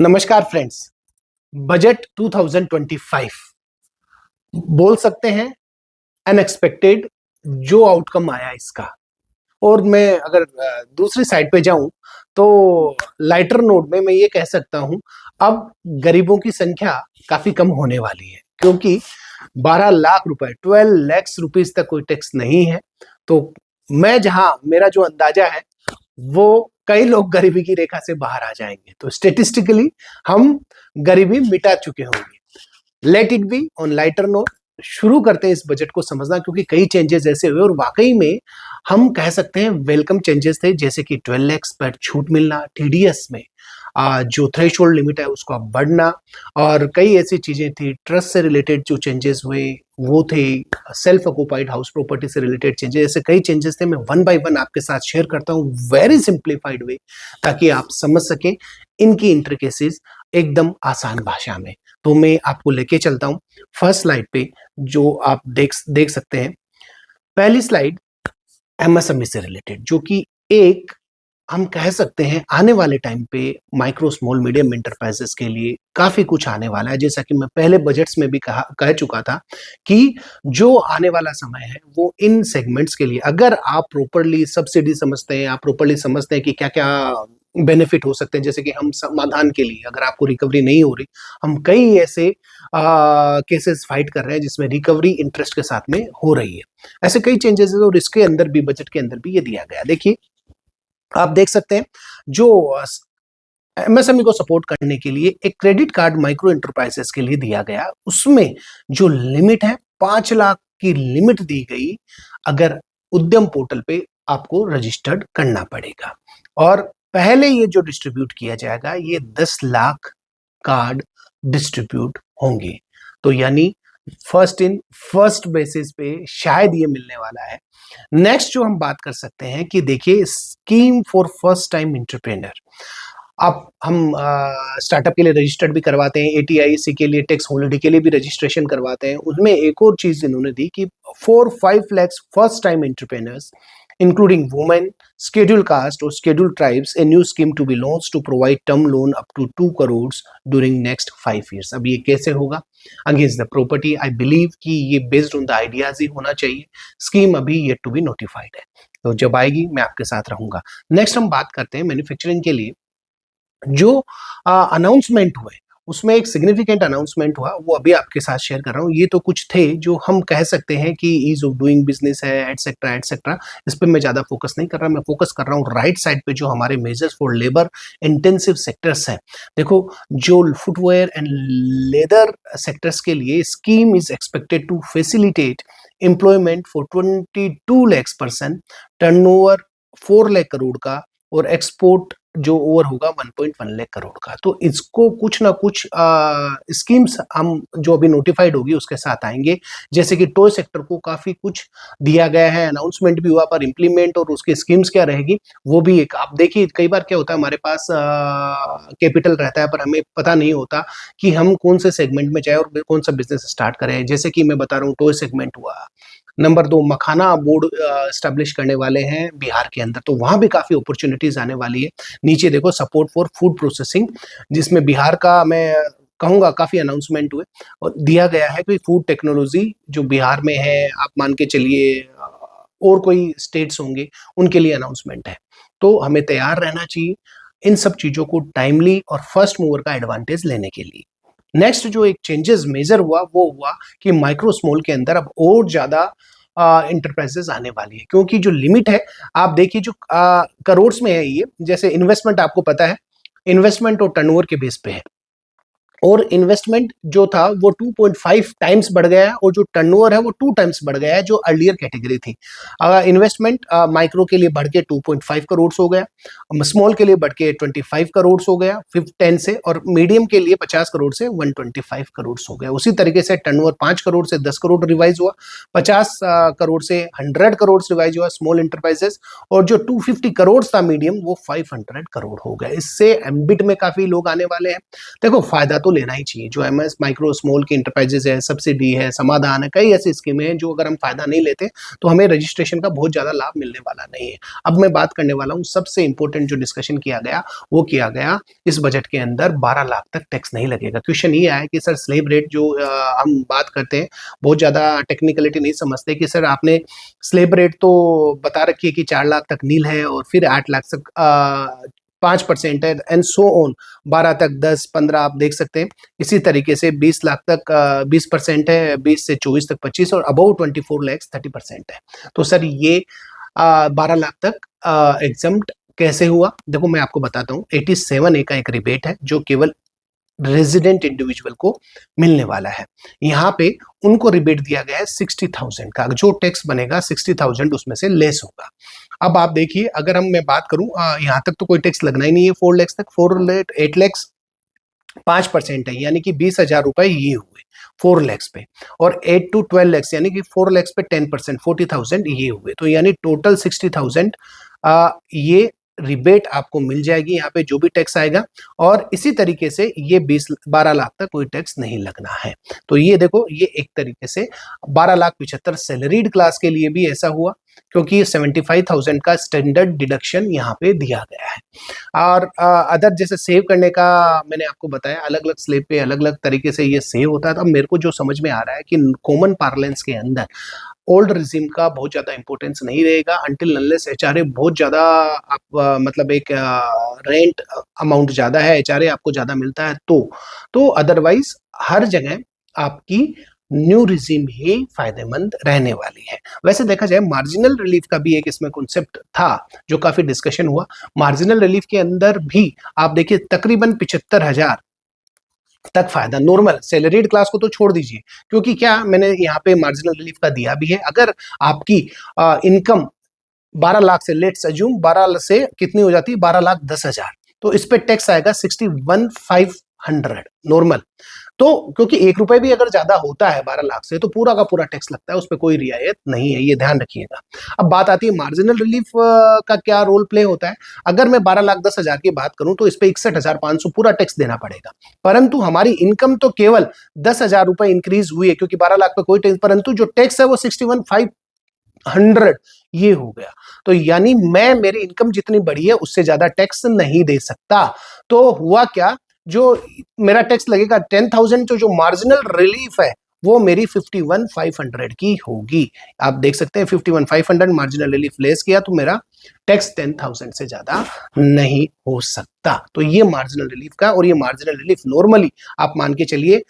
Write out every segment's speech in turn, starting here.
नमस्कार friends. Budget 2025 बोल सकते हैं अनएक्सपेक्टेड जो आउटकम आया इसका। और मैं अगर दूसरी साइड पे जाऊं तो लाइटर नोट में मैं ये कह सकता हूं अब गरीबों की संख्या काफी कम होने वाली है, क्योंकि 12 लाख रुपए 12 lakhs रुपीस तक कोई टैक्स नहीं है। तो मैं जहां मेरा जो अंदाजा है वो कई लोग गरीबी की रेखा से बाहर आ जाएंगे, तो स्टेटिस्टिकली हम गरीबी मिटा चुके होंगे। Let it be on lighter note. शुरू करते हैं इस बजट को समझना, क्योंकि कई चेंजेस ऐसे हुए और वाकई में हम कह सकते हैं वेलकम चेंजेस थे, जैसे कि 12 lakhs पर छूट मिलना, टीडीएस में जो थ्रेशोल्ड लिमिट है उसको अब बढ़ना, और कई ऐसी चीजें थी ट्रस्ट से रिलेटेड जो चेंजेस हुए वो थे, सेल्फ ऑक्यूपाइड हाउस प्रॉपर्टी से रिलेटेड चेंजेस, ऐसे कई चेंजेस थे। मैं वन बाय वन आपके साथ शेयर करता हूँ वेरी सिंप्लीफाइड वे, ताकि आप समझ सकें इनकी इंट्रिकेसीज एकदम आसान भाषा में। तो मैं आपको लेके चलता हूँ फर्स्ट स्लाइड पे, जो आप देख सकते हैं। पहली स्लाइड एमएसएमई से रिलेटेड, जो कि एक हम कह सकते हैं आने वाले टाइम पे माइक्रो स्मॉल मीडियम इंटरप्राइजेस के लिए काफी कुछ आने वाला है। जैसा कि मैं पहले बजट्स में भी कह चुका था कि जो आने वाला समय है वो इन सेगमेंट्स के लिए, अगर आप प्रॉपरली सब्सिडी समझते हैं, आप प्रॉपरली समझते हैं कि क्या क्या बेनिफिट हो सकते हैं, जैसे कि हम समाधान के लिए, अगर आपको रिकवरी नहीं हो रही, हम कई ऐसे केसेस फाइट कर रहे हैं जिसमें रिकवरी इंटरेस्ट के साथ में हो रही है। ऐसे कई चेंजेस है और इसके अंदर भी, बजट के अंदर भी ये दिया गया। देखिए, आप देख सकते हैं जो एमएसएमई को सपोर्ट करने के लिए एक क्रेडिट कार्ड माइक्रो एंटरप्राइजेस के लिए दिया गया, उसमें जो लिमिट है 5 लाख की लिमिट दी गई। अगर उद्यम पोर्टल पे आपको रजिस्टर्ड करना पड़ेगा, और पहले ये जो डिस्ट्रीब्यूट किया जाएगा ये 10 लाख कार्ड डिस्ट्रीब्यूट होंगे। तो यानी फर्स्ट इन फर्स्ट बेसिस पे शायद ये मिलने वाला है। नेक्स्ट जो हम बात कर सकते हैं कि देखिए, scheme for first time entrepreneur. अब हम स्टार्टअप के लिए रजिस्टर्ड भी करवाते हैं, एटीआईसी के लिए, टैक्स हॉलिडे के लिए भी रजिस्ट्रेशन करवाते हैं। उसमें एक और चीज इन्होंने दी कि 4-5 lakhs first time entrepreneurs including women, scheduled caste or scheduled tribes, a new scheme to be launched to provide term loan up to 2 crores during next 5 years। अब ये कैसे होगा? Against the property, I believe कि ये based on the ideas ही होना चाहिए। Scheme अभी yet to be notified है, तो जब आएगी मैं आपके साथ रहूंगा। नेक्स्ट हम बात करते हैं मैन्युफैक्चरिंग के लिए जो अनाउंसमेंट हुए, उसमें एक सिग्निफिकेंट अनाउंसमेंट हुआ, वो अभी आपके साथ शेयर कर रहा हूँ। ये तो कुछ थे जो हम कह सकते हैं कि ईज ऑफ डूइंग बिजनेस है, एटसेट्रा एटसेट्रा। इस पे मैं ज्यादा फोकस नहीं कर रहा, मैं फोकस कर रहा हूँ राइट साइड पे, जो हमारे measures for labour intensive sectors हैं। देखो, जो फुटवेयर एंड लेदर सेक्टर्स के लिए scheme is expected to facilitate employment for 22 lakhs person, turnover 4 lakh crore का, और एक्सपोर्ट जो ओवर होगा 1.1 लाख करोड़ का। तो इसको कुछ ना कुछ स्कीम्स हम जो अभी नोटिफाइड होगी उसके साथ आएंगे। जैसे कि टॉय सेक्टर को काफी कुछ दिया गया है, अनाउंसमेंट भी हुआ, पर इंप्लीमेंट और उसकी स्कीम्स क्या रहेगी वो भी एक, आप देखिए कई बार क्या होता है, हमारे पास कैपिटल रहता है पर हमें पता नहीं होता कि हम कौन से सेगमेंट में जाए और कौन सा बिजनेस स्टार्ट करें। जैसे कि मैं बता रहा हूँ, टॉय सेगमेंट हुआ। नंबर 2, मखाना बोर्ड स्टैब्लिश करने वाले हैं बिहार के अंदर, तो वहां भी काफी अपॉर्चुनिटीज आने वाली है। नीचे देखो, सपोर्ट फॉर फूड प्रोसेसिंग, जिसमें बिहार का मैं कहूंगा काफी अनाउंसमेंट हुए, और दिया गया है कि फूड टेक्नोलॉजी जो बिहार में है, आप मान के चलिए और कोई स्टेट्स होंगे उनके लिए अनाउंसमेंट है। तो हमें तैयार रहना चाहिए इन सब चीजों को टाइमली और फर्स्ट मूवर का एडवांटेज लेने के लिए। नेक्स्ट जो एक चेंजेस मेजर हुआ वो हुआ कि माइक्रो स्मॉल के अंदर अब और ज्यादा इंटरप्राइजेस आने वाली है, क्योंकि जो लिमिट है आप देखिए जो करोड़ में है ये। जैसे इन्वेस्टमेंट आपको पता है, इन्वेस्टमेंट और टर्नओवर के बेस पे है, और इन्वेस्टमेंट जो था वो 2.5 टाइम्स बढ़ गया है, और जो टर्नओवर है वो 2 टाइम्स बढ़ गया है, जो अर्लियर कैटेगरी थी। इन्वेस्टमेंट माइक्रो के लिए बढ़ के 2.5 करोड़ हो गया, स्मॉल के लिए बढ़ के 25 करोड़ हो गया 10 से, और मीडियम के लिए 50 करोड़ से 125 करोड़ हो गया। उसी तरीके से टर्नओवर 5 करोड़ से 10 करोड़ रिवाइज हुआ, 50 करोड़ से 100 करोड़ रिवाइज हुआ स्मॉल इंटरप्राइजेस, और जो 250 करोड़ था मीडियम वो 500 करोड़ हो गया। इससे एम्बिट में काफी लोग आने वाले हैं। देखो, फायदा तो तो लेना ही चाहिए। जो एमएस माइक्रो स्मॉल की इंटरप्राइजेज है, सब्सिडी है, समाधान है, कई ऐसी स्कीमें हैं जो अगर हम फायदा नहीं लेते तो हमें रजिस्ट्रेशन का बहुत ज्यादा लाभ मिलने वाला नहीं है। अब मैं बात करने वाला हूँ सबसे इंपॉर्टेंट जो डिस्कशन किया गया, वो किया गया इस बजट के अंदर 12 लाख तक टैक्स नहीं लगेगा। क्वेश्चन ये आया कि सर स्लेब रेट जो हम बात करते हैं, बहुत ज्यादा टेक्निकलिटी नहीं समझते कि सर आपने स्लेब रेट तो बता रखी है कि 4 लाख तक नील है और फिर 8 लाख तक 5% है एंड सो ऑन, 12 तक 10, 15 आप देख सकते हैं। इसी तरीके से 20 लाख तक 20% है, 20 से 24 तक 25 और अबव 24 लैक्स 30% है। तो सर ये 12 लाख तक एग्जम्प्ट कैसे हुआ? देखो मैं आपको बताता हूँ। 87A का एक रिबेट है जो केवल रेजिडेंट इंडिविजुअल को मिलने वाला है। यहाँ पे उनको रिबेट दिया गया है 60,000 का, जो टैक्स बनेगा 60,000 उसमें से लेस होगा। अब आप देखिए, अगर मैं बात करूं, यहाँ तक तो कोई टैक्स लगना ही नहीं है 4 लैक्स तक। 8 लैक्स 5% है, यानी कि 20,000 रुपए ये हुए 4 लैक्स पे, और 8 to 12 लैक्स यानी कि 4 लैक्स पे 10%, 40,000 ये हुए। तो यानी टोटल 60,000 ये रिबेट आपको मिल जाएगी यहाँ पे जो भी टैक्स आएगा। और इसी तरीके से ये 12 लाख तक कोई टैक्स नहीं लगना है। तो ये देखो, ये एक तरीके से 12,75,000 सैलरीड क्लास के लिए भी ऐसा हुआ, क्योंकि 75,000 का स्टैंडर्ड डिडक्शन यहाँ पे दिया गया है। और अदर जैसे सेव करने का मैंने आपको बताया, अलग अलग स्लेब पे अलग अलग तरीके से ये सेव होता है। तो अब मेरे को जो समझ में आ रहा है कि कॉमन पार्लेंस के अंदर ओल्ड रिजीम का बहुत ज्यादा इंपॉर्टेंस नहीं रहेगा अंटिल अनलेस एचआरए बहुत ज्यादा आप मतलब एक रेंट अमाउंट ज्यादा है, एचआरए आपको ज्यादा मिलता है तो अदरवाइज हर जगह आपकी न्यू रिजीम ही फायदेमंद रहने वाली है। वैसे देखा जाए मार्जिनल रिलीफ का भी एक इसमें कॉन्सेप्ट था जो काफी डिस्कशन हुआ। मार्जिनल रिलीफ के अंदर भी आप देखिए तकरीबन 75,000 तक फायदा, नॉर्मल सैलरीड क्लास को तो छोड़ दीजिए, क्योंकि क्या मैंने यहाँ पे मार्जिनल रिलीफ का दिया भी है। अगर आपकी इनकम 12 लाख से, लेट्स अज्यूम 12 से कितनी हो जाती है, 12,10,000, तो इस पे टैक्स आएगा 61,500 नॉर्मल। तो क्योंकि 1 रुपए भी अगर ज्यादा होता है 12 लाख से तो पूरा का पूरा टैक्स लगता है, उस पर कोई रियायत नहीं है, ये ध्यान रखिएगा। अब बात आती है मार्जिनल रिलीफ का क्या रोल प्ले होता है। अगर मैं 12,10,000 की बात करूं तो इस पे 61,500 पूरा टैक्स देना पड़ेगा, परंतु हमारी इनकम तो केवल 10,000 रुपए इंक्रीज हुई है, क्योंकि 12 लाख पे कोई टैक्स, परंतु जो टैक्स है वो 61,500 ये हो गया। तो यानी मैं मेरी इनकम जितनी बढ़ी है उससे ज्यादा टैक्स नहीं दे सकता। तो हुआ क्या, जो मेरा टैक्स लगेगा 10,000, तो जो मार्जिनल रिलीफ है वो मेरी 51,500 की होगी। आप देख सकते हैं 51,500 मार्जिनल रिलीफ लेस किया तो मेरा टैक्स 10,000 से ज्यादा नहीं हो सकता। तो ये मार्जिनल रिलीफ का, और ये मार्जिनल रिलीफ नॉर्मली आप मान के चलिए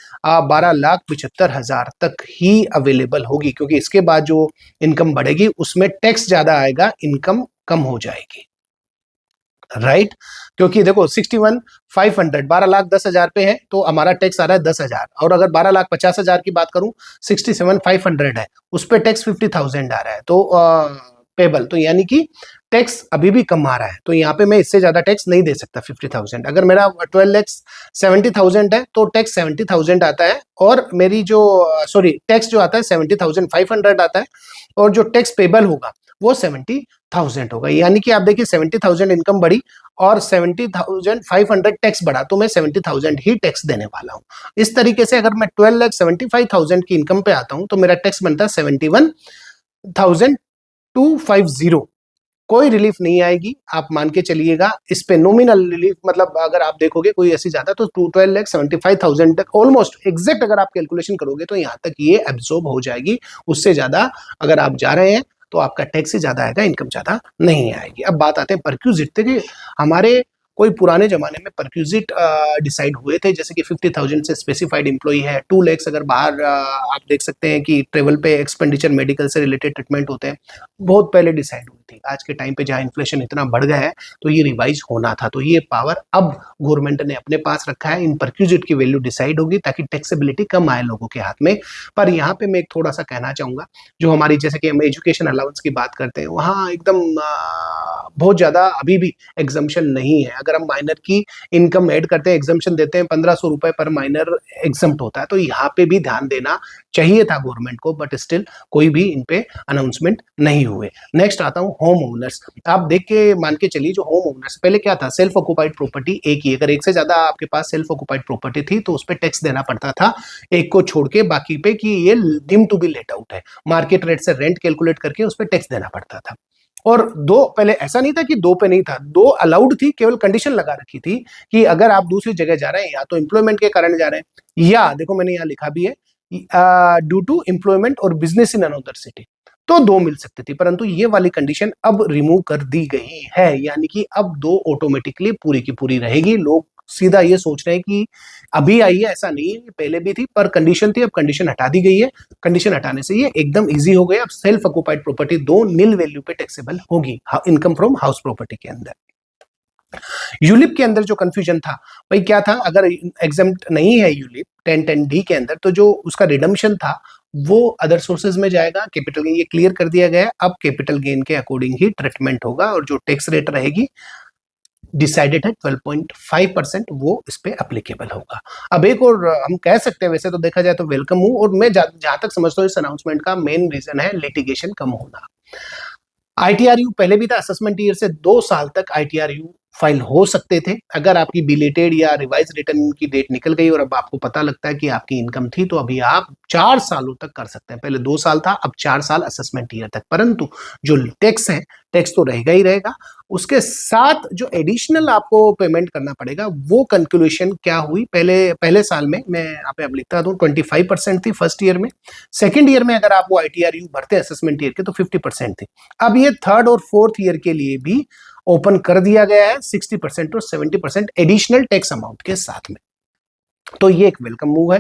12,75,000 तक ही अवेलेबल होगी, क्योंकि इसके बाद जो इनकम बढ़ेगी उसमें टैक्स ज्यादा आएगा, इनकम कम हो जाएगी, राइट। क्योंकि देखो 61,500 12,10,000 पे है तो हमारा टैक्स आ रहा है 10,000, और अगर 12,50,000 की बात करूं 67,500 है, उस पे टैक्स 50,000 आ रहा है, तो पेबल, तो यानी कि टैक्स अभी भी कम आ रहा है। तो यहाँ पे मैं इससे ज्यादा टैक्स नहीं दे सकता 50,000। अगर मेरा 12,70,000 है तो टैक्स 70,000 आता है, और मेरी जो सॉरी टैक्स जो आता है 70,500 आता है, और जो टैक्स पेबल होगा वो 70,000 होगा। यानी कि आप देखिए 70,000 इनकम बढ़ी और 70,500 टैक्स बढ़ा, तो मैं 70,000 ही टैक्स देने वाला हूं। इस तरीके से अगर मैं 12,75,000 की इनकम पे आता हूं तो मेरा टैक्स बनता है 71,250। कोई रिलीफ नहीं आएगी, आप मान के चलिएगा। इस पे नॉमिनल रिलीफ मतलब अगर आप देखोगे कोई ऐसी ज्यादा तो 12,75,000 तक ऑलमोस्ट एग्जैक्ट अगर आप कैलकुलेशन करोगे तो यहाँ तक ये एब्जॉर्ब हो जाएगी। उससे ज्यादा अगर आप जा रहे हैं तो आपका टैक्स ही ज्यादा आएगा, इनकम ज्यादा नहीं आएगी। अब बात आते हैं परक्यूजिट। देखिए हमारे कोई पुराने जमाने में परक्यूजिट डिसाइड हुए थे, जैसे कि 50,000 से स्पेसिफाइड एम्प्लॉई है, 2 लाख अगर बाहर आप देख सकते हैं कि ट्रेवल पे एक्सपेंडिचर मेडिकल से रिलेटेड ट्रीटमेंट होते हैं, बहुत पहले डिसाइड हुई थी। आज के टाइम पे जहाँ इन्फ्लेशन इतना बढ़ गया है तो ये रिवाइज होना था, तो ये पावर अब गवर्नमेंट ने अपने पास रखा है। इन परक्यूजिट की वैल्यू डिसाइड होगी ताकि टैक्सेबिलिटी कम आए लोगों के हाथ में। पर यहाँ पे मैं एक थोड़ा सा कहना चाहूंगा, जो हमारी जैसे कि हम एजुकेशन अलाउंस की बात करते हैं वहाँ एकदम बहुत ज्यादा अभी भी एग्जम्पशन नहीं है। अगर हम माइनर की इनकम ऐड करते हैं, एग्जम्पशन देते हैं, 1500 रुपए पर माइनर एग्जम्प्ट होता है। तो यहाँ पे भी ध्यान देना चाहिए था गवर्नमेंट को, बट स्टिल कोई भी इन पे अनाउंसमेंट नहीं हुए। नेक्स्ट आता हूँ होम ओनर्स। आप देख के मान के चलिए, जो होम ओनर्स पहले क्या था, सेल्फ ऑक्युपाइड प्रॉपर्टी एक ही, अगर एक से ज्यादा आपके पास सेल्फ ऑक्युपाइड प्रॉपर्टी थी तो उस पर टैक्स देना पड़ता था एक को छोड़ के बाकी पे, कि ये deem to be let out है, मार्केट रेट से रेंट कैलकुलेट करके उस पर टैक्स देना पड़ता था। और दो, पहले ऐसा नहीं था कि दो पे नहीं था, दो अलाउड थी, केवल कंडीशन लगा रखी थी कि अगर आप दूसरी जगह जा रहे हैं, या तो एम्प्लॉयमेंट के कारण जा रहे हैं, या देखो मैंने यहाँ लिखा भी है ड्यू टू एम्प्लॉयमेंट और बिजनेस इन अनदर सिटी, तो दो मिल सकती थी। परंतु ये वाली कंडीशन अब रिमूव कर दी गई है, यानी कि अब दो ऑटोमेटिकली पूरी की पूरी रहेगी। लोग सीधा ये सोच रहे हैं कि अभी आई है, ऐसा नहीं है, पहले भी थी पर कंडीशन थी, अब कंडीशन हटा दी गई है। कंडीशन हटाने से ये एकदम इजी हो गया। अब सेल्फ ऑक्युपाइड प्रॉपर्टी दो निल वैल्यू पे टैक्सेबल होगी इनकम फ्रॉम हाउस प्रॉपर्टी के अंदर। यूलिप के अंदर जो कंफ्यूजन था भाई क्या था, अगर एग्जाम्प्ट नहीं है यूलिप 1010D के अंदर, तो जो उसका रिडम्पशन था वो अदर सोर्सेज में जाएगा, कैपिटल गेन, ये क्लियर कर दिया गया है। अब कैपिटल गेन के अकॉर्डिंग ही ट्रीटमेंट होगा, और जो टैक्स रेट रहेगी डिसाइडेड है 12.5%, वो इस पे एप्लीकेबल होगा। अब एक और हम कह सकते हैं, वैसे तो देखा जाए तो वेलकम हूं, और मैं जहां तक समझता हूँ इस अनाउंसमेंट का मेन रीजन है लिटिगेशन कम होना। आईटीआरयू पहले भी था, असेसमेंट ईयर से 2 साल तक आईटीआरयू फाइल हो सकते थे। अगर आपकी बिलेटेड या रिवाइज रिटर्न की डेट निकल गई और अब आपको पता लगता है कि आपकी इनकम थी, तो अभी आप 4 सालों तक कर सकते हैं। पहले 2 साल था, अब 4 साल असेसमेंट ईयर तक। परंतु जो टैक्स है, टैक्स तो रहेगा ही रहेगा, उसके साथ जो एडिशनल आपको पेमेंट करना पड़ेगा वो कैलकुलेशन क्या हुई। पहले साल में मैं यहाँ पे अब लिखता हूँ 25% थी फर्स्ट ईयर में, सेकेंड ईयर में अगर आप वो आईटीआरयू भरते हैं असेसमेंट ईयर के तो 50% थी। अब ये थर्ड और फोर्थ ईयर के लिए भी ओपन कर दिया गया है 60% और 70% एडिशनल टैक्स अमाउंट के साथ में। तो ये एक वेलकम मूव है।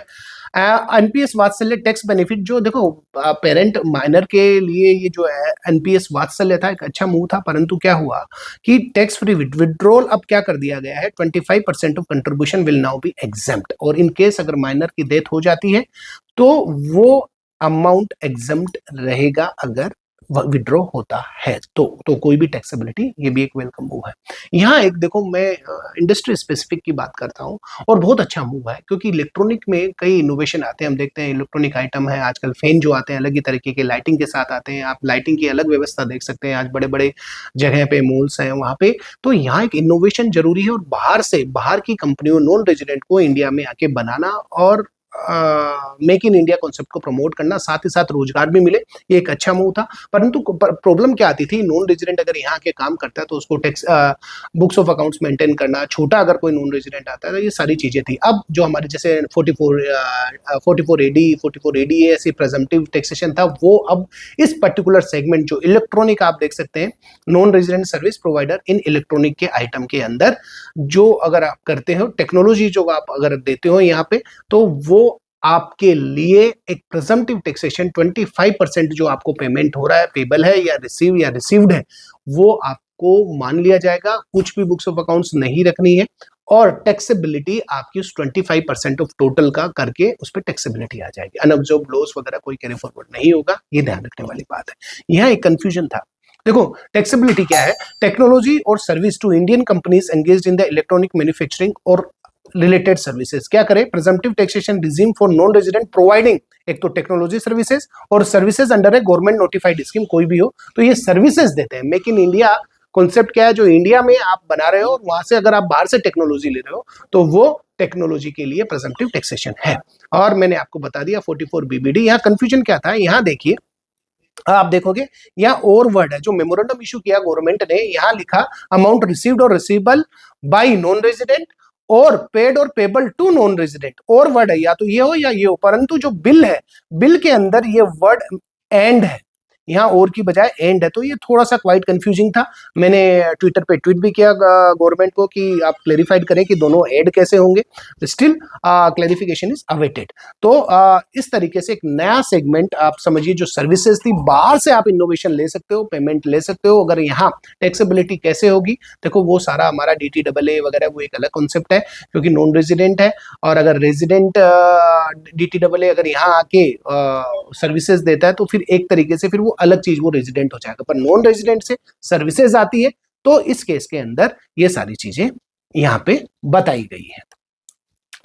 एनपीएस वात्सल्य टैक्स बेनिफिट, जो देखो पेरेंट माइनर के लिए ये जो है एनपीएस वात्सल्य था, एक अच्छा मूव था। परंतु क्या हुआ कि टैक्स फ्री विड्रॉल अब क्या कर दिया गया है, 25% of contribution will now be exempt, और इन केस अगर माइनर की डेथ हो जाती है तो वो अमाउंट एग्जेम्प्ट रहेगा अगर विड्रॉ होता है तो कोई भी टैक्सेबिलिटी, ये भी एक वेलकम मूव है। यहाँ एक देखो, मैं इंडस्ट्री स्पेसिफिक की बात करता हूँ, और बहुत अच्छा मूव है क्योंकि इलेक्ट्रॉनिक में कई इनोवेशन आते हैं। हम देखते हैं इलेक्ट्रॉनिक आइटम है आजकल, फैन जो आते हैं अलग ही तरीके के लाइटिंग के साथ आते हैं। आप लाइटिंग की अलग व्यवस्था देख सकते हैं, आज बड़े बड़े जगह पे मॉल्स हैं वहाँ पे। तो यहाँ एक इनोवेशन जरूरी है, और बाहर की कंपनियों, नॉन रेजिडेंट को इंडिया में आके बनाना और मेक इन इंडिया कॉन्सेप्ट को प्रमोट करना, साथ ही साथ रोजगार भी मिले, ये एक अच्छा मूव था। परंतु प्रॉब्लम क्या आती थी, नॉन रेजिडेंट अगर यहाँ के काम करता है तो उसको tax books of accounts maintain करना, छोटा अगर कोई नॉन रेजिडेंट आता है तो ये सारी चीजें थी। अब जो हमारे जैसे 44AD ऐसी प्रेजम्पटिव टैक्सेशन था, वो अब इस पर्टिकुलर सेगमेंट जो इलेक्ट्रॉनिक, आप देख सकते हैं non resident service provider in electronic के आइटम के अंदर, जो अगर आप करते हो टेक्नोलॉजी जो आप अगर देते हो यहाँ पे, तो वो आपके लिए एक प्रेजम्पटिव टैक्सेशन 25% जो आपको पेमेंट हो रहा है, पेबल है या रिसीव्ड है, वो आपको मान लिया जाएगा। कुछ भी बुक्स ऑफ अकाउंट्स नहीं रखनी है, और टैक्सेबिलिटी आपकी उस 25% ऑफ टोटल का करके उस पर टैक्सेबिलिटी आ जाएगी। अनअब्जॉर्ब्ड लॉस वगैरह कोई कैरी फॉरवर्ड नहीं होगा, ये ध्यान रखने वाली बात है। यहाँ एक कंफ्यूजन था। देखो टैक्सेबिलिटी क्या है, टेक्नोलॉजी और service to Indian companies engaged in the electronic manufacturing और रिलेटेड सर्विसेज। क्या करें, presumptive taxation regime for non resident providing, एक तो टेक्नोलॉजी सर्विसेज और services under a government notified scheme, कोई भी हो तो ये सर्विसेज देते हैं। मेक इन इंडिया कॉन्सेप्ट क्या है, जो इंडिया में आप बना रहे हो और वहां से अगर आप बाहर से टेक्नोलॉजी ले रहे हो तो वो टेक्नोलॉजी के लिए प्रेजम्पटिव टैक्सेशन है। और मैंने आपको बता दिया 44BBD। यहाँ कंफ्यूजन क्या था, यहाँ देखिए, आप देखोगे यहाँ और वर्ड है, जो मेमोरेंडम इशू किया गवर्नमेंट ने, यहाँ लिखा अमाउंट रिसीव्ड और रिसीवेबल बाय नॉन रेजिडेंट और पेड और पेबल टू नॉन रेजिडेंट, और वर्ड है या तो ये हो या ये हो। परंतु जो बिल है, बिल के अंदर ये वर्ड एंड है, यहाँ और की बजाय एंड है, तो ये थोड़ा सा क्वाइट कंफ्यूजिंग था। मैंने ट्विटर पे ट्वीट भी किया गवर्नमेंट को कि आप क्लेरिफाइड करें कि दोनों ऐड कैसे होंगे। Still clarification is awaited. तो इस तरीके से एक नया सेगमेंट आप समझिए, जो सर्विसेज थी, बाहर से आप इनोवेशन ले सकते हो, पेमेंट ले सकते हो। अगर यहाँ टैक्सेबिलिटी कैसे होगी, देखो वो सारा हमारा DTAA वगैरह वो एक अलग कॉन्सेप्ट है क्योंकि नॉन रेजिडेंट है, और अगर रेजिडेंट DTAA अगर यहाँ आके सर्विसेज देता है तो फिर एक तरीके से फिर वो अलग चीज, वो रेजिडेंट हो जाएगा। पर नॉन रेजिडेंट से सर्विसेज आती है तो इस केस के अंदर ये सारी चीजें यहाँ पे बताई गई है।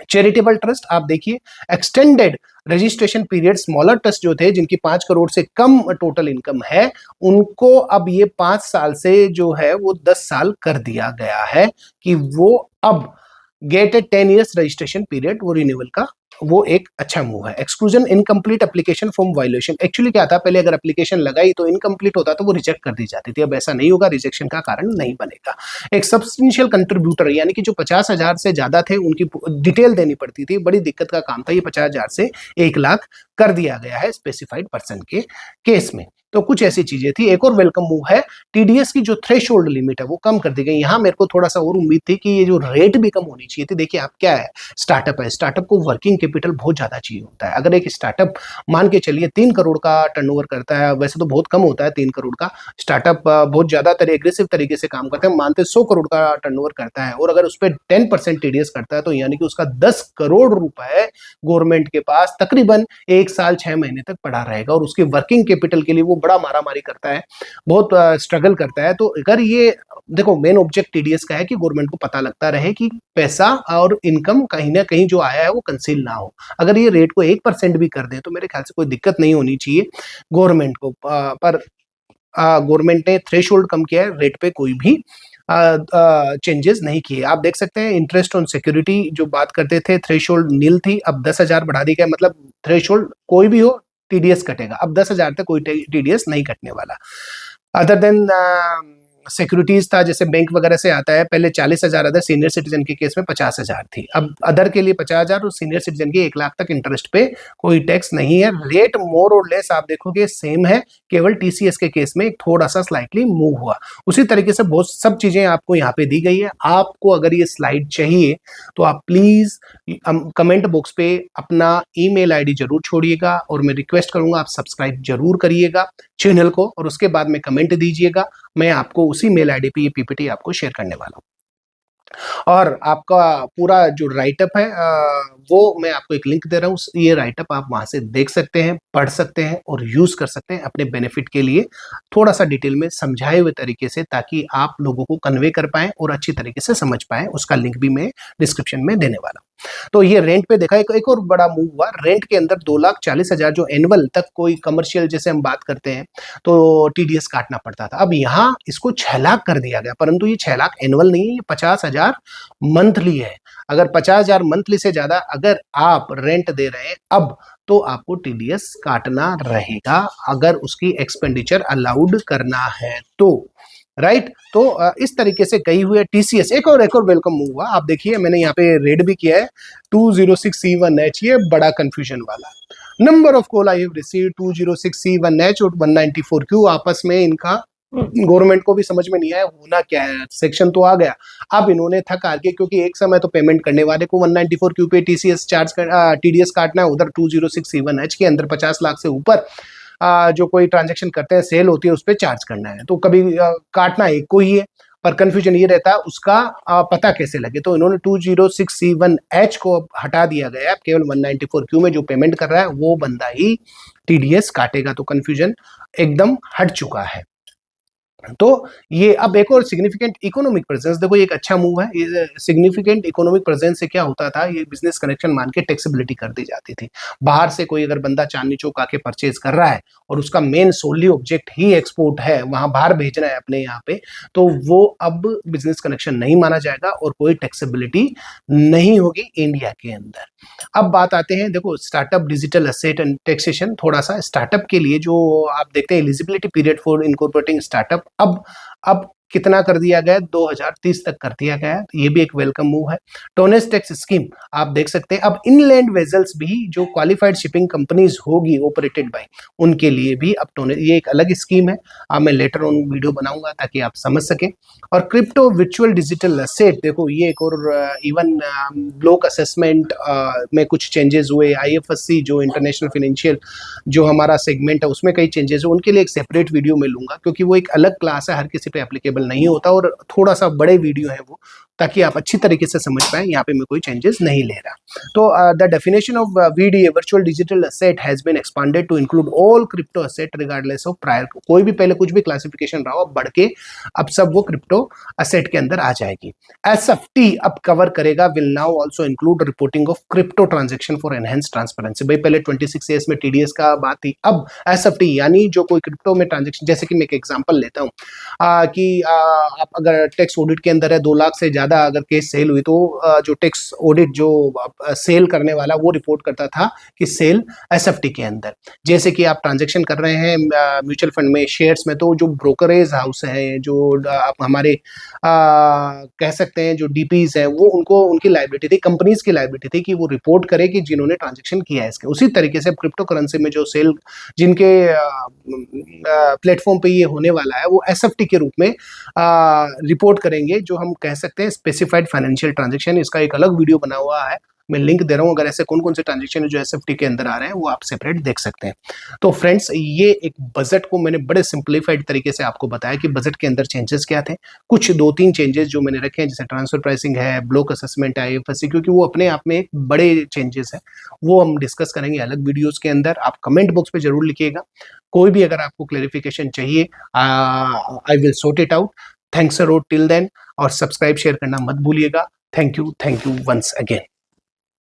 चैरिटेबल ट्रस्ट आप देखिए, extended registration period smaller trust जो थे जिनकी 5 करोड़ से कम टोटल इनकम है, उनको अब ये 5 साल से जो है वो 10 साल कर दिया गया है कि वो अब गेट ए 10 ईयर्स रजिस्ट्रेशन पीरियड, वो रिन्यूअल का वो एक अच्छा मूव है। Exclusion incomplete application from violation, actually क्या था, पहले अगर एप्लीकेशन लगाई तो इनकम्प्लीट होता तो वो रिजेक्ट कर दी जाती थी, अब ऐसा नहीं होगा, रिजेक्शन का कारण नहीं बनेगा। एक सब्सटेंशियल कंट्रीब्यूटर यानी कि जो 50,000 से ज्यादा थे उनकी डिटेल देनी पड़ती थी, बड़ी दिक्कत का काम था, ये 50,000 से 1 लाख कर दिया गया है स्पेसिफाइड पर्सन के केस में। तो कुछ ऐसी चीजें थी। एक और वेलकम मूव है, टीडीएस की जो थ्रेशोल्ड लिमिट है वो कम कर दी गई। यहां मेरे को थोड़ा सा और उम्मीद थी कि ये जो रेट भी कम होनी चाहिए थी। देखिए आप क्या है, स्टार्टअप है, स्टार्टअप को वर्किंग कैपिटल बहुत ज्यादा चाहिए होता है। अगर एक स्टार्टअप मान के चलिए 3 करोड़ का टर्नओवर करता है, वैसे तो बहुत कम होता है 3 करोड़ का, स्टार्टअप बहुत ज्यादा एग्रेसिव तरीके से काम करते हैं, मानते 100 करोड़ का टर्नओवर करता है, और अगर उस पर 10% टीडीएस करता है तो यानी कि उसका 10 करोड़ रुपए गवर्नमेंट के पास तकरीबन 1 साल 6 महीने तक पड़ा रहेगा, और उसके वर्किंग कैपिटल के लिए वो बड़ा मारामारी करता है, बहुत स्ट्रगल करता है। तो अगर ये देखो, मेन ऑब्जेक्ट टीडीएस का है कि गवर्नमेंट को पता लगता रहे कि पैसा और इनकम कहीं ना कहीं जो आया है वो कंसील ना हो। अगर ये रेट को 1% भी कर दे तो मेरे ख्याल से कोई दिक्कत नहीं होनी चाहिए गवर्नमेंट को, पर गवर्नमेंट ने थ्रेशोल्ड कम किया है, रेट पे कोई भी चेंजेस नहीं किए। आप देख सकते हैं इंटरेस्ट ऑन सिक्योरिटी जो बात करते थे, थ्रेशोल्ड नील थी, अब 10,000 बढ़ा दी गया, मतलब थ्रेशोल्ड कोई भी हो टीडीएस कटेगा, अब 10,000 तक कोई टीडीएस नहीं कटने वाला। अदर देन सिक्योरिटीज था, जैसे बैंक वगैरह से आता है, पहले 40,000 अदर, सीनियर सिटीजन के केस में 50,000 थी, अब अदर के लिए 50,000 और सीनियर सिटीजन के 1 लाख तक इंटरेस्ट पे कोई टैक्स नहीं है। रेट मोर और लेस आप देखोगे सेम है, केवल टीसीएस के केस में एक थोड़ा सा स्लाइटली मूव हुआ। उसी तरीके से बहुत सब चीजें आपको यहाँ पे दी गई है। आपको अगर ये स्लाइड चाहिए तो आप प्लीज कमेंट बॉक्स पे अपना ईमेल आईडी जरूर छोड़िएगा, और मैं रिक्वेस्ट करूंगा आप सब्सक्राइब जरूर करिएगा चैनल को, और उसके बाद में कमेंट दीजिएगा, मैं आपको उसी मेल आईडी पे ये पीपीटी आपको शेयर करने वाला हूँ। और आपका पूरा जो राइटअप है वो मैं आपको एक लिंक दे रहा हूँ, ये राइटअप आप वहां से देख सकते हैं, पढ़ सकते हैं और यूज कर सकते हैं अपने बेनिफिट के लिए, थोड़ा सा डिटेल में समझाए हुए तरीके से, ताकि आप लोगों को कन्वे कर पाएं और अच्छी तरीके से समझ पाएं। उसका लिंक भी मैं डिस्क्रिप्शन में देने वाला हूँ। तो ये रेंट पे देखा, एक और बड़ा मूव हुआ, रेंट के अंदर 2,40,000 जो एनुअल तक कोई कमर्शियल जैसे हम बात करते हैं तो टीडीएस काटना पड़ता था, अब यहाँ इसको 6 लाख कर दिया गया, परंतु ये 6 लाख एनुअल नहीं है, ये 50,000 मंथली है। अगर 50,000 मंथली से ज्यादा अगर आप रेंट दे रहे हैं अब, तो आपको टीडीएस काटना रहेगा, अगर उसकी एक्सपेंडिचर अलाउड करना है तो, राइट। तो इस तरीके से गई हुई है टीसीएस। एक और वेलकम मूव हुआ, आप देखिए मैंने यहाँ पे रेड भी किया है, 206C1H, ये बड़ा कंफ्यूजन वाला number of call I have received 206C1H और 194Q, आपस में इनका गवर्नमेंट को भी समझ में नहीं आया होना क्या है, सेक्शन तो आ गया, अब इन्होंने थक हार के, क्योंकि एक समय तो पेमेंट करने वाले को 194Q पे टीसीएस चार्ज कर टीडीएस काटना है, उधर 206C1H के अंदर 50 लाख से ऊपर जो कोई ट्रांजैक्शन करते हैं, सेल होती है, उस पर चार्ज करना है, तो कभी काटना एक को ही है, पर कंफ्यूजन ये रहता है उसका पता कैसे लगे। तो इन्होंने 206C1H को हटा दिया गया है, केवल 194Q में जो पेमेंट कर रहा है वो बंदा ही टीडीएस काटेगा, तो कंफ्यूजन एकदम हट चुका है। तो ये अब एक और सिग्निफिकेंट इकोनॉमिक प्रेजेंस, देखो ये एक अच्छा मूव है। ये सिग्निफिकेंट इकोनॉमिक प्रेजेंस से क्या होता था, ये बिजनेस कनेक्शन मान के टैक्सेबिलिटी कर दी जाती थी। बाहर से कोई अगर बंदा चांदनी चौक आके परचेज कर रहा है और उसका मेन सोली ऑब्जेक्ट ही एक्सपोर्ट है, वहां बाहर भेजना है अपने यहाँ पे, तो वो अब बिजनेस कनेक्शन नहीं माना जाएगा और कोई टैक्सेबिलिटी नहीं होगी इंडिया के अंदर। अब बात आते हैं, देखो startup digital asset and taxation, थोड़ा सा स्टार्टअप के लिए जो आप देखते हैं eligibility period for incorporating startup अब कितना कर दिया गया, 2030 तक कर दिया गया, ये भी एक वेलकम मूव है। टोनेज टैक्स स्कीम आप देख सकते हैं, अब इनलैंड वेजल्स भी जो क्वालिफाइड शिपिंग कंपनीज होगी ऑपरेटेड बाय, उनके लिए भी अब टोनेज, ये एक अलग स्कीम है, मैं लेटर ऑन वीडियो बनाऊंगा ताकि आप समझ सकें। और क्रिप्टो वर्चुअल डिजिटल एसेट, देखो ये एक और इवन ब्लॉक असेसमेंट में कुछ चेंजेस हुए, आईएफएससी जो इंटरनेशनल फाइनेंशियल जो हमारा सेगमेंट है उसमें कई चेंजेस हुए, उनके लिए एक सेपरेट वीडियो में लूंगा, क्योंकि वो एक अलग क्लास है, हर किसी पे एप्लीकेबल नहीं होता और थोड़ा सा बड़े वीडियो है वो, ताकि आप अच्छी तरीके से समझ पाए यहाँ पे मैं कोई चेंजेस नहीं ले रहा। तो the definition of VDA virtual digital asset has been expanded to include all crypto asset regardless of prior, कोई भी पहले कुछ भी क्लासिफिकेशन रहा हो, बढ़ के अब सब वो क्रिप्टो असेट के अंदर आ जाएगी। एसएफटी अब कवर करेगा will now also include reporting of crypto transaction for enhance transparency. भाई पहले 26 ईयर्स में टीडीएस का बात थी, अब एसएफटी यानी जो कोई क्रिप्टो में ट्रांजैक्शन, जैसे कि मैं एक एग्जांपल लेता हूँ कि आप अगर टैक्स ऑडिट के अंदर है 2 लाख से ज्यादा अगर केस सेल हुई तो जो टैक्स ऑडिट जो सेल करने वाला वो रिपोर्ट करता था कि सेल एसएफटी के अंदर। जैसे कि आप ट्रांजैक्शन कर रहे हैं म्यूचुअल फंड में, शेयर्स में, तो जो ब्रोकरेज हाउस है, जो आप हमारे कह सकते हैं जो डीपीज है, वो उनको उनकी लायबिलिटी थी, कंपनीज की लायबिलिटी थी कि वो रिपोर्ट करे कि जिन्होंने ट्रांजैक्शन किया है इसके। उसी तरीके से क्रिप्टो करेंसी में जो सेल जिनके प्लेटफॉर्म पे ये होने वाला है वो एसएफटी के रूप में रिपोर्ट करेंगे, जो हम कह सकते हैं स्पेसिफाइड फाइनेंशियल ट्रांजैक्शन। इसका एक अलग वीडियो बना हुआ है, मैं लिंक दे रहा हूँ, अगर ऐसे कौन कौन से ट्रांजैक्शन है जो एसएफटी के अंदर आ रहे हैं वो आप सेपरेट देख सकते हैं। तो फ्रेंड्स, ये एक बजट को मैंने बड़े सिंप्लीफाइड तरीके से आपको बताया कि बजट के अंदर चेंजेस क्या थे। कुछ 2-3 चेंजेस जो मैंने रखे हैं, जैसे ट्रांसफर प्राइसिंग है, ब्लॉक असेसमेंट है, आईएफएससी, क्योंकि वो अपने आप में एक बड़े चेंजेस है, वो हम डिस्कस करेंगे अलग वीडियोस के अंदर। आप कमेंट बॉक्स पे जरूर लिखिएगा, कोई भी अगर आपको क्लेरिफिकेशन चाहिए, I will sort it out. Thanks a lot till then, और सब्सक्राइब शेयर करना मत भूलिएगा। Thank you once again.